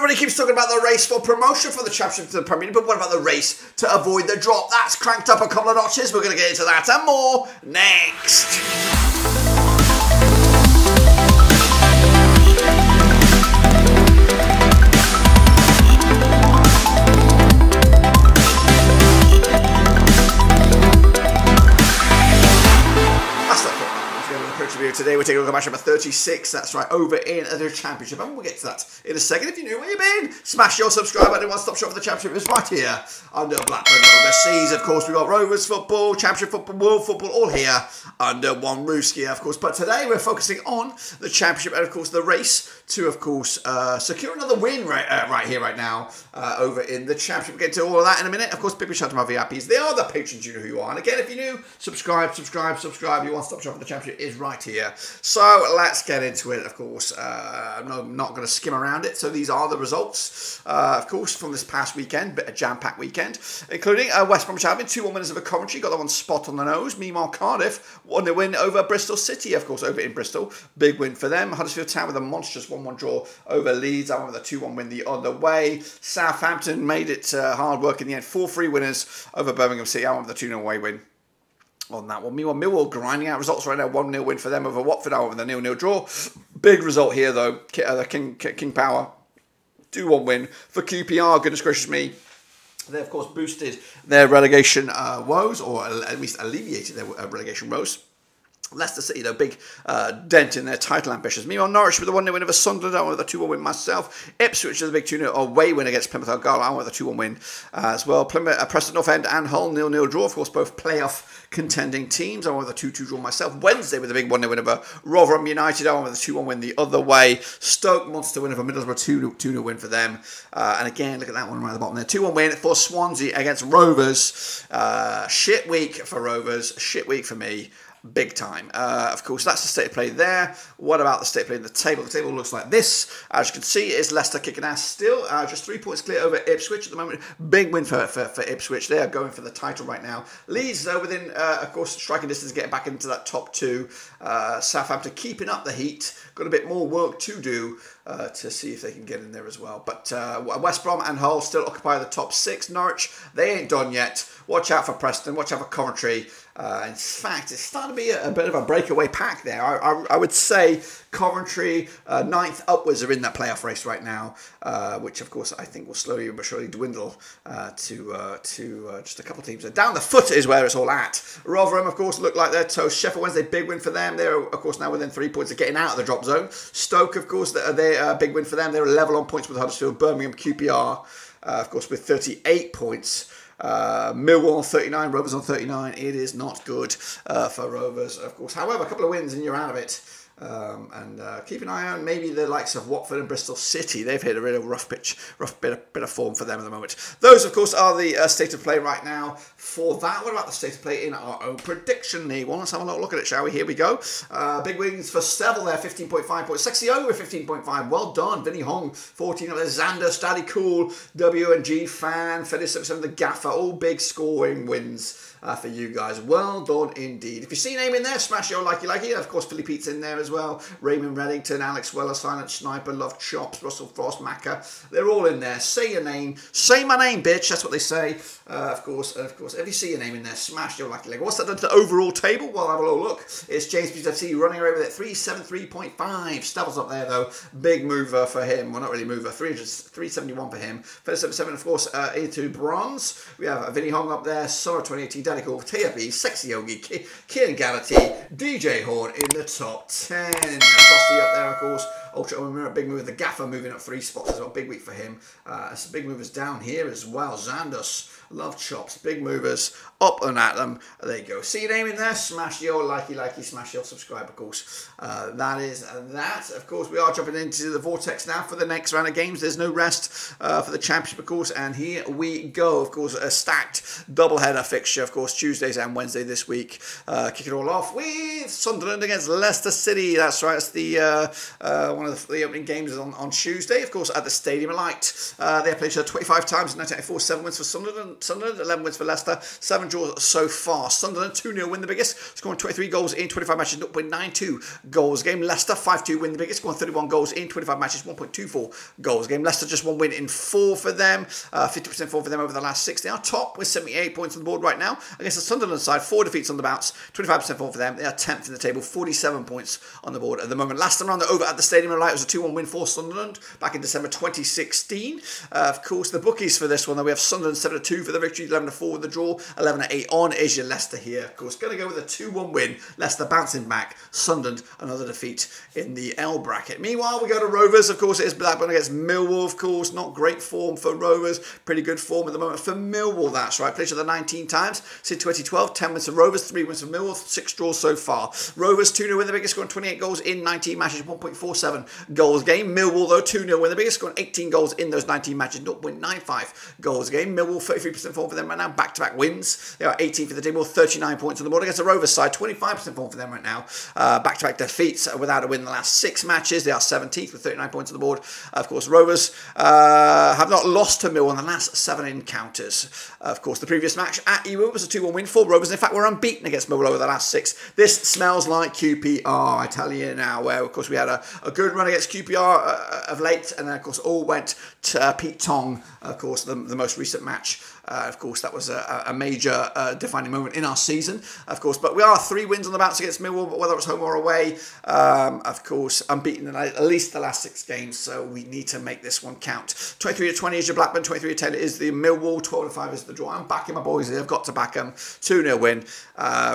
everybody keeps talking about the race for promotion for the Championship to the Premier League, but what about the race to avoid the drop? That's cranked up a couple of notches. We're going to get into that and more next. Today we're taking a look at match number 36, that's right, over in the Championship, and we'll get to that in a second. If you're new, where you been? Smash your subscribe button. One-stop shop for the Championship is right here under Blackburn overseas. Of course, we've got Rovers football, Championship football, World football, all here under one rooski, of course. But today we're focusing on the Championship and, of course, the race to, of course, secure another win right here, right now, over in the Championship. We'll get to all of that in a minute. Of course, big shout out to my VIPs. They are the patrons, you know who you are. And again, if you're new, subscribe. Your one-stop shop for the Championship is right here. So let's get into it, of course. I'm not going to skim around it. So these are the results, of course, from this past weekend, bit of jam-packed weekend, including West Bromwich Albion, 2-1 winners over Coventry, got that one spot on the nose. Meanwhile, Cardiff won the win over Bristol City, of course, over in Bristol. Big win for them. Huddersfield Town with a monstrous 1-1 draw over Leeds. That one with a 2-1 win the other way. Southampton made it hard work in the end. 4-3 winners over Birmingham City. That one with a 2-0 away win on that one. Meanwhile, Millwall grinding out results right now. 1-0 win for them over Watford, out with a 0-0 draw. Big result here, though. King Power, 2-1 win for QPR. Goodness gracious me. They, of course, boosted their relegation woes, or at least alleviated their relegation woes. Leicester City, though, big dent in their title ambitions. Meanwhile, Norwich with a 1-0 win over Sunderland, I went with a 2-1 win myself. Ipswich with a big 2-0 away win against Plymouth Argyle, I went with a 2-1 win as well. Preston North End and Hull, 0-0 draw. Of course, both playoff contending teams. I went with a 2-2 draw myself. Wednesday with a big 1-0 win over Rotherham United, I went with a 2-1 win the other way. Stoke monster win over Middlesbrough, 2-0 win for them. And again, look at that one right at the bottom there. 2-1 win for Swansea against Rovers. Shit week for Rovers, shit week for me. Big time. Of course, that's the state of play there. What about the state of play in the table? The table looks like this. As you can see, it's Leicester kicking ass still. Just 3 points clear over Ipswich at the moment. Big win for Ipswich. They are going for the title right now. Leeds, though, within, of course, striking distance, getting back into that top two. Southampton keeping up the heat. Got a bit more work to do to see if they can get in there as well. But West Brom and Hull still occupy the top six. Norwich, they ain't done yet. Watch out for Preston. Watch out for Coventry. In fact, it's starting to be a bit of a breakaway pack there. I would say Coventry, 9th upwards, are in that playoff race right now, which, of course, I think will slowly but surely dwindle to just a couple of teams. Down the foot is where it's all at. Rotherham, of course, look like they're toast. Sheffield Wednesday, big win for them. They're, of course, now within 3 points of getting out of the drop zone. Stoke, of course, they're a big win for them. They're level on points with Huddersfield. Birmingham, QPR, of course, with 38 points. Millwall on 39, Rovers on 39. It is not good for Rovers, of course. However, a couple of wins and you're out of it. And keep an eye on maybe the likes of Watford and Bristol City. They've hit a real rough bit of form for them at the moment. Those, of course, are the state of play right now for that. What about the state of play in our own prediction league? Well, let's have a little look at it, shall we? Here we go. Big wins for Seville there, 15.5 points. Sexy over 15.5. Well done. Vinny Hong, 14 up there. Xander, Staddy Cool, W&G Fan, Fedis 77, the Gaffer. All big scoring wins for you guys. Well done indeed. If you see a name in there, smash your likey. Of course, Philly Pete's in there as well. Raymond Reddington, Alex Weller, Silent Sniper, Love Chops, Russell Frost, Macca. They're all in there. Say your name. Say my name, bitch. That's what they say. Of course. If you see your name in there, smash your lucky leg. What's that done to the overall table? Well, have a little look. It's James Peter FC running away with it. 373.5. Stables up there, though. Big mover for him. Well, not really mover. 371 for him. 77, of course, into bronze. We have Vinny Hong up there. Summer 2018. Cool, TFB, Sexy Yogi, Kieran Garrity, DJ Horn in the top 10. Frosty up there, of course. Ultra big move. The Gaffer moving up 3 spots as well. Big week for him. Some big movers down here as well. Xandus, Love Chops, big movers up and at them. There you go. See your name in there. Smash your likey, smash your subscribe, of course. That is that. Of course, we are jumping into the Vortex now for the next round of games. There's no rest for the Championship, of course. And here we go. Of course, a stacked double-header fixture, of course, Tuesdays and Wednesday this week. Kick it all off with Sunderland against Leicester City. That's right. It's the one one of the opening games is on Tuesday, of course, at the Stadium of Light. They have played each other 25 times in 1984, 7 wins for Sunderland, 11 wins for Leicester, 7 draws so far. Sunderland 2-0 win the biggest, scoring 23 goals in 25 matches, 0.92 goals game. Leicester 5-2 win the biggest, scoring 31 goals in 25 matches, 1.24 goals game. Leicester just 1 win in 4 for them, 50% form for them over the last 6. They are top with 78 points on the board right now against the Sunderland side, 4 defeats on the bounce, 25% form for them. They are 10th in the table, 47 points on the board at the moment. Last time round, over at the Stadium of Light was a 2-1 win for Sunderland back in December 2016. Of course, the bookies for this one, though, we have Sunderland 7-2 for the victory, 11-4 with the draw, 11-8 on is your Leicester here. Of course, going to go with a 2-1 win. Leicester bouncing back. Sunderland, another defeat in the L bracket. Meanwhile, we go to Rovers. Of course, it is Blackburn against Millwall. Of course, not great form for Rovers. Pretty good form at the moment for Millwall. That's right. Played each other 19 times since 2012. 10 wins for Rovers, 3 wins for Millwall, 6 draws so far. Rovers 2-0 win the biggest, scoring 28 goals in 19 matches, 1.47 goals game. Millwall, though, 2-0 win the biggest, scoring 18 goals in those 19 matches, 0.95 goals game. Millwall, 33% form for them right now, back-to-back wins. They are 18th for the table, 39 points on the board against the Rovers side, 25% form for them right now. Back-to-back defeats without a win in the last 6 matches. They are 17th with 39 points on the board. Of course, Rovers have not lost to Millwall in the last 7 encounters. Of course, the previous match at Ewood was a 2-1 win for Rovers. In fact, we're unbeaten against Millwall over the last 6. This smells like QPR, I tell you now, where, of course, we had a good run against QPR of late, and then, of course, all went to Pete Tong, of course, the most recent match. Of course, that was a major defining moment in our season, of course. But we are 3 wins on the bounce against Millwall, whether it's home or away. Of course, unbeaten in at least the last 6 games, so we need to make this one count. 23-20 is your Blackburn, 23-10 is the Millwall, 12-5 is the draw. I'm backing my boys here. I've got to back them. 2-0 win.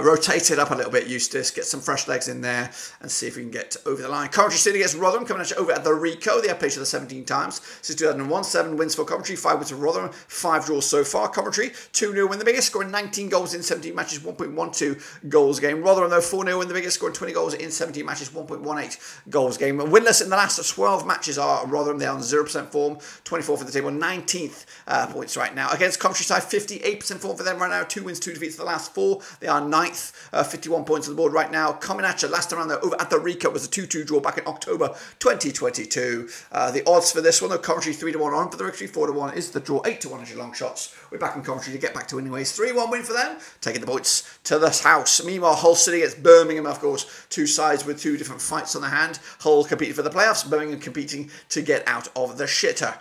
Rotate it up a little bit, Eustace. Get some fresh legs in there and see if we can get over the line. Coventry City against Rotherham, coming at you over at the Rico. They have played each other 17 times since 2001. 7 wins for Coventry, 5 wins for Rotherham, 5 draws so far. Coventry 2-0 win the biggest, scoring 19 goals in 17 matches, 1.12 goals game. Rotherham, though, 4-0 win the biggest, scoring 20 goals in 17 matches, 1.18 goals game. Winless in the last 12 matches are Rotherham. They're on 0% form, 24th for the table, 19th points right now. Against Coventry side, 58% form for them right now, 2 wins, 2 defeats the last 4. They are 9th, 51 points on the board right now. Coming at you, last time around, though, over at the Rico was a 2-2 draw back in October 2022. The odds for this one, though, Coventry 3-1 on for the victory, 4-1 is the draw, 8-1 is your long shots. We're back in Coventry to get back to winning ways. 3-1 win for them, taking the points to this house. Meanwhile, Hull City against Birmingham, of course, 2 sides with 2 different fights on the hand. Hull competing for the playoffs, Birmingham competing to get out of the shitter.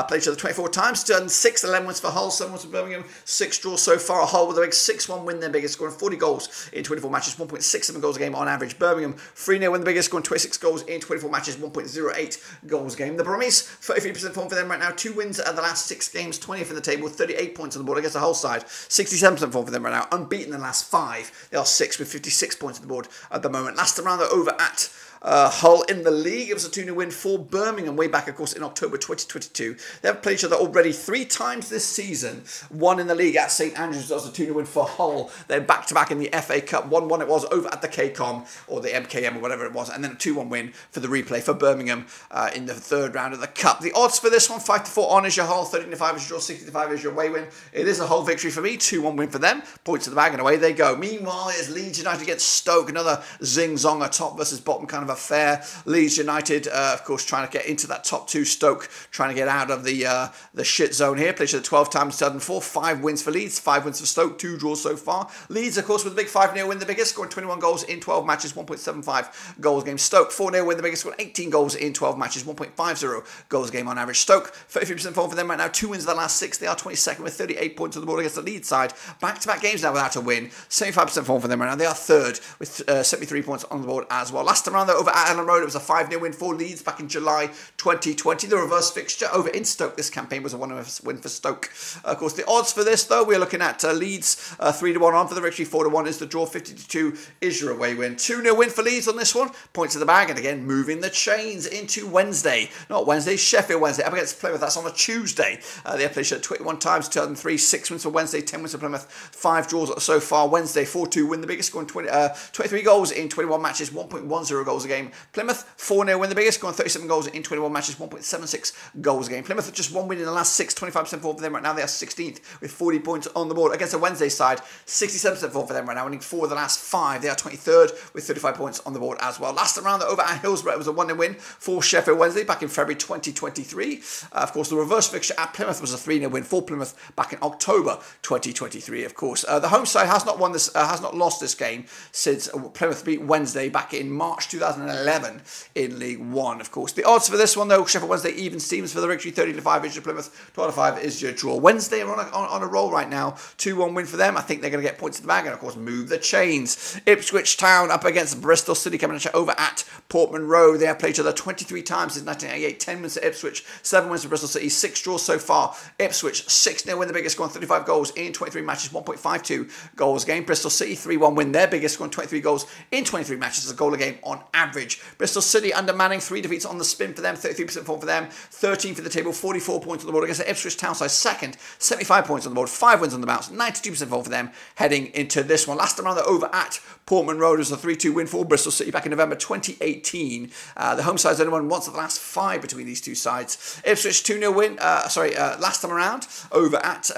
Played each other 24 times, done 6, 11 wins for Hull, 7 wins for Birmingham, 6 draws so far. Hull with a big 6-1 win, their biggest, scoring 40 goals in 24 matches, 1.67 goals a game on average. Birmingham 3-0 win the biggest, scoring 26 goals in 24 matches, 1.08 goals game. The Brummies, 33% form for them right now, 2 wins at the last 6 games, 20th in the table, 38 points on the board against the Hull side, 67% form for them right now, unbeaten in the last 5. They are 6th with 56 points on the board at the moment. Last time round, they're over at Hull in the league. It was a 2-0 win for Birmingham way back, of course, in October 2022. They have played each other already 3 times this season. 1 in the league at St Andrews. That was a 2-0 win for Hull. Then back-to-back in the FA Cup. 1-1 it was over at the KCOM or the MKM or whatever it was. And then a 2-1 win for the replay for Birmingham in the 3rd round of the Cup. The odds for this one, 5-4 on is your Hull, 13-5 is your draw, 60-5 is your away win. It is a Hull victory for me. 2-1 win for them. Points to the bag and away they go. Meanwhile, it's Leeds United against Stoke. Another zing-zong, a top versus bottom kind of affair. Leeds United, of course, trying to get into that top 2. Stoke trying to get out of the shit zone here. Played each other 12 times, 2004. 5 wins for Leeds, 5 wins for Stoke, 2 draws so far. Leeds, of course, with a big 5-0 win, the biggest, scoring 21 goals in 12 matches, 1.75 goals game. Stoke 4-0 win, the biggest, scoring 18 goals in 12 matches, 1.50 goals game on average. Stoke 33% form for them right now, 2 wins in the last 6. They are 22nd with 38 points on the board against the Leeds side. Back-to-back games now without a win. 75% form for them right now. They are 3rd with 73 points on the board as well. Last time around, though, over at Ellen Road, it was a 5-0 win for Leeds back in July 2020. The reverse fixture over in Stoke this campaign was a 1-0 win for Stoke. Of course, the odds for this, though, we're looking at Leeds 3-1 on for the victory, 4-1 is the draw, 50-2 is your away win. 2-0 win for Leeds on this one. Points to the bag, and again, moving the chains into Wednesday. Not Wednesday, Sheffield Wednesday. Up against Plymouth, that's on a Tuesday. They have played 21 times, 2003, 6 wins for Wednesday, 10 wins for Plymouth, 5 draws so far. Wednesday, 4-2 win the biggest, scoring 23 goals in 21 matches, 1.10 goals a game. Plymouth, 4-0 win, the biggest, scoring 37 goals in 21 matches, 1.76 goals a game. Plymouth have just one win in the last 6, 25% form for them right now. They are 16th with 40 points on the board. Against the Wednesday side, 67% form for them right now, winning 4 of the last 5. They are 23rd with 35 points on the board as well. Last round over at Hillsborough, it was a 1-0 win for Sheffield Wednesday back in February 2023. Of course, the reverse fixture at Plymouth was a 3-0 win for Plymouth back in October 2023. Of course, the home side has not lost this game since Plymouth beat Wednesday back in March 2011 in League One. Of course, the odds for this one though: Sheffield Wednesday even Steams for the victory, 30-5 is your Plymouth, 12-5 is your draw. Wednesday are on a roll right now, 2-1 win for them. I think they're going to get points in the bag and of course move the chains. Ipswich Town up against Bristol City, coming over at Portman Road. They have played each other 23 times since 1988. 10 wins to Ipswich, 7 wins to Bristol City, 6 draws so far. Ipswich 6-0 win, the biggest, scoring 35 goals in 23 matches, 1.52 goals a game. Bristol City 3-1 win, their biggest, scoring 23 goals in 23 matches, a goal a game on average. Bristol City under Manning, 3 defeats on the spin for them, 33% form for them, 13 for the table, 44 points on the board against the Ipswich Town side second, 75 points on the board, 5 wins on the bounce, 92% form for them heading into this one. Last round over at Portman Road was a 3-2 win for Bristol City back in November 2018. The home side's only won once of the last 5 between these two sides. Ipswich 2-0 win, last time around over at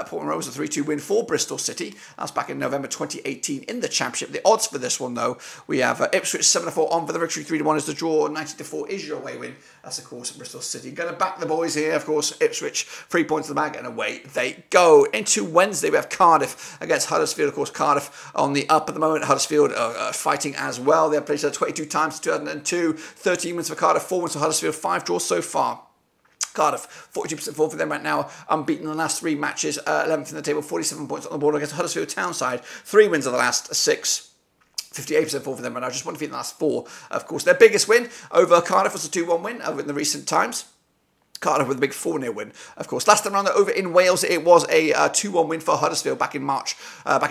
Portman Road was a 3-2 win for Bristol City. That's back in November 2018 in the Championship. The odds for this one though, we have Ipswich 7-4 on for the victory, 3-1 is the draw, 90-4 is your away win. That's of course Bristol City. Going to back the boys here, of course, Ipswich, 3 points in the bag and away they go. Into Wednesday we have Cardiff against Huddersfield. Of course, Cardiff on the up at the moment. Huddersfield fighting as well. They've played 22 times in 2002, 13 wins for Cardiff, 4 wins for Huddersfield, 5 draws so far. Cardiff, 42% form for them right now, unbeaten in the last 3 matches, 11th in the table, 47 points on the board against Huddersfield Town side, 3 wins of the last 6. 58% form for them right now, just 1 defeat in the last 4. Of course, their biggest win over Cardiff was a 2-1 win over in the recent times. Cardiff with a big 4-0 win, of course. Last time around over in Wales, it was a 2-1 win for Huddersfield back in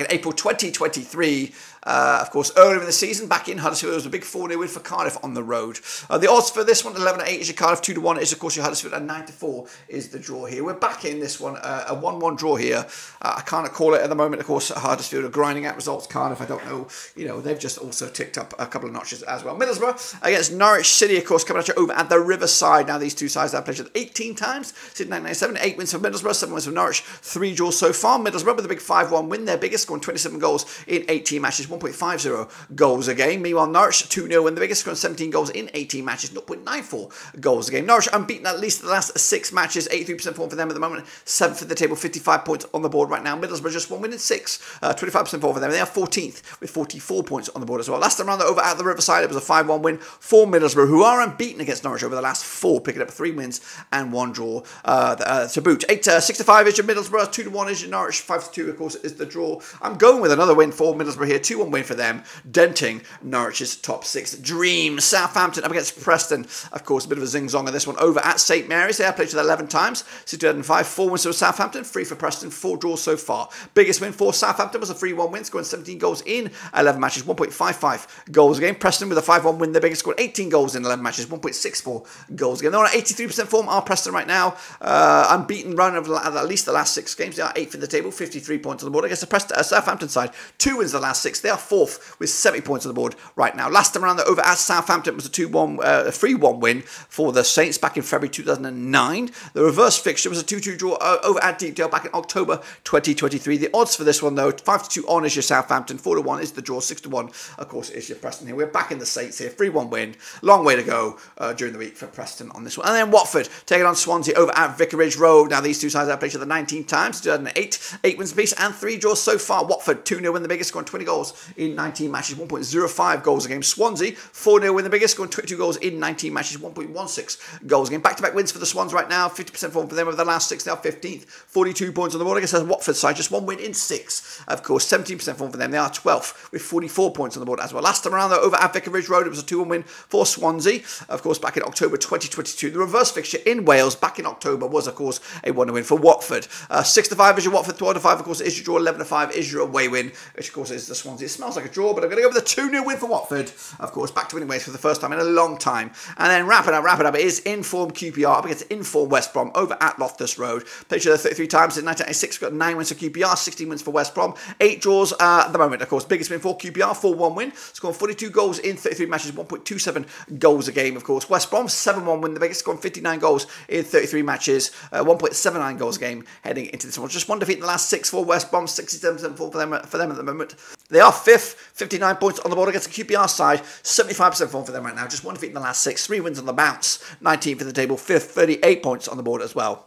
April 2023. Of course, earlier in the season, back in Huddersfield, it was a big 4-0 win for Cardiff on the road. The odds for this one, 11-8 is your Cardiff, 2-1 is, of course, your Huddersfield, and 9-4 is the draw here. We're back in this one, a 1-1 draw here. I can't call it at the moment. Of course, Huddersfield are grinding out results. Cardiff, I don't know. You know, they've just also ticked up a couple of notches as well. Middlesbrough against Norwich City, of course, coming at you over at the Riverside. Now, these two sides have played 18 times since 1997. 8 wins for Middlesbrough, 7 wins for Norwich, 3 draws so far. Middlesbrough with a big 5-1 win, their biggest, scoring 27 goals in 18 matches, 1.50 goals a game. Meanwhile, Norwich 2-0 win, the biggest, scoring 17 goals in 18 matches, 0.94 goals a game. Norwich unbeaten at least the last 6 matches, 83% form for them at the moment, 7th at the table, 55 points on the board right now. Middlesbrough just 1 win in 6, 25% form for them. They are 14th with 44 points on the board as well. Last time around over at the Riverside, it was a 5-1 win for Middlesbrough, who are unbeaten against Norwich over the last 4, picking up 3 wins and 1 draw to boot. 6-5 is your Middlesbrough, 2-1 is your Norwich, 5-2 of course is the draw. I'm going with another win for Middlesbrough here, 2-1 win for them, denting Norwich's top 6 dream. Southampton up against Preston, of course, a bit of a zing-zong on this one over at St Mary's. They have played with 11 times since 2005, 4 wins for Southampton, 3 for Preston, 4 draws so far. Biggest win for Southampton was a 3-1 win, scoring 17 goals in 11 matches, 1.55 goals a game. Preston with a 5-1 win, their biggest, scored 18 goals in 11 matches, 1.64 goals a game. They're on 83% form, are Preston right now. Unbeaten run of at least the last 6 games. They are 8th in the table, 53 points on the board. Against the Southampton side, 2 wins the last 6. They are 4th with 70 points on the board right now. Last time around, over at Southampton was a 3-1 win for the Saints back in February 2009. The reverse fixture was a 2-2 draw over at Deepdale back in October 2023. The odds for this one, though, 5-2 on is your Southampton, 4-1 is the draw, 6-1, of course, is your Preston here. We're back in the Saints here, 3-1 win. Long way to go during the week for Preston on this one. And then Watford taking on Swansea over at Vicarage Road. Now, these two sides have played each other 19 times, 2008, 8 wins apiece and 3 draws so far. Watford 2-0 win, the biggest, scoring 20 goals in 19 matches, 1.05 goals a game. Swansea 4-0 win, the biggest, scoring 22 goals in 19 matches, 1.16 goals a game. Back-to-back wins for the Swans right now, 50% form for them over the last 6. They are 15th, 42 points on the board against the Watford side, just 1 win in 6. Of course, 17% form for them. They are 12th with 44 points on the board as well. Last time around, though, over at Vicarage Road, it was a 2-1 win for Swansea. Of course, back in October 2022. The reverse fixture in in Wales back in October was, of course, a 1-0 win for Watford. 6-5 is your Watford, 12-5, of course, is your draw, 11-5 is your away win, which, of course, is the Swansea. It smells like a draw, but I'm going to go with a 2-0 win for Watford. Of course, back to winning ways for the first time in a long time. And then wrap it up. It is in-form QPR up against in-form West Brom over at Loftus Road. Played each other 33 times in 1986. Got 9 wins for QPR, 16 wins for West Brom, 8 draws at the moment. Of course, biggest win for QPR, 4-1 win. Scored 42 goals in 33 matches, 1.27 goals a game, of course. West Brom, 7-1 win. The biggest, scoring 59 goals in 33 matches, 1.79 goals a game heading into this one. Just one defeat in the last 6 for West Brom, 67% for them at the moment. They are 5th, 59 points on the board against the QPR side, 75% form for them right now. Just one defeat in the last 6, 3 wins on the bounce, 19th in the table, 5th, 38 points on the board as well.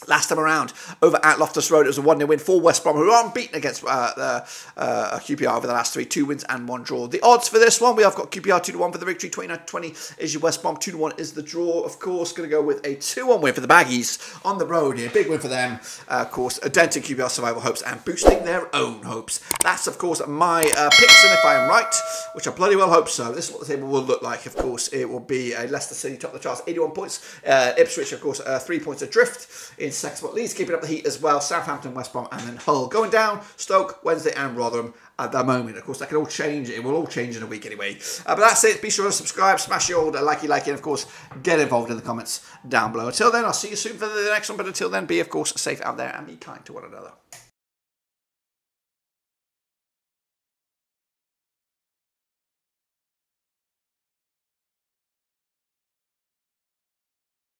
Last time around, over at Loftus Road, it was a 1-0 win for West Brom, who are unbeaten against QPR over the last 3, 2 wins and 1 draw. The odds for this one, we have got QPR 2-1 for the victory, 29-20 is your West Brom, 2-1 is the draw. Of course, going to go with a 2-1 win for the Baggies on the road here. Big win for them, of course, denting QPR survival hopes and boosting their own hopes. That's, of course, my picks, and if I am right, which I bloody well hope so, this is what the table will look like. Of course, it will be Leicester City top of the charts, 81 points. Ipswich, of course, 3 points adrift in second spot. Leeds keeping up the heat as well. Southampton, West Brom, and then Hull going down. Stoke, Wednesday, and Rotherham at the moment. Of course, that can all change. It will all change in a week anyway. But that's it. Be sure to subscribe, smash your old likey, and of course, get involved in the comments down below. Until then, I'll see you soon for the next one. But until then, be of course safe out there and be kind to one another.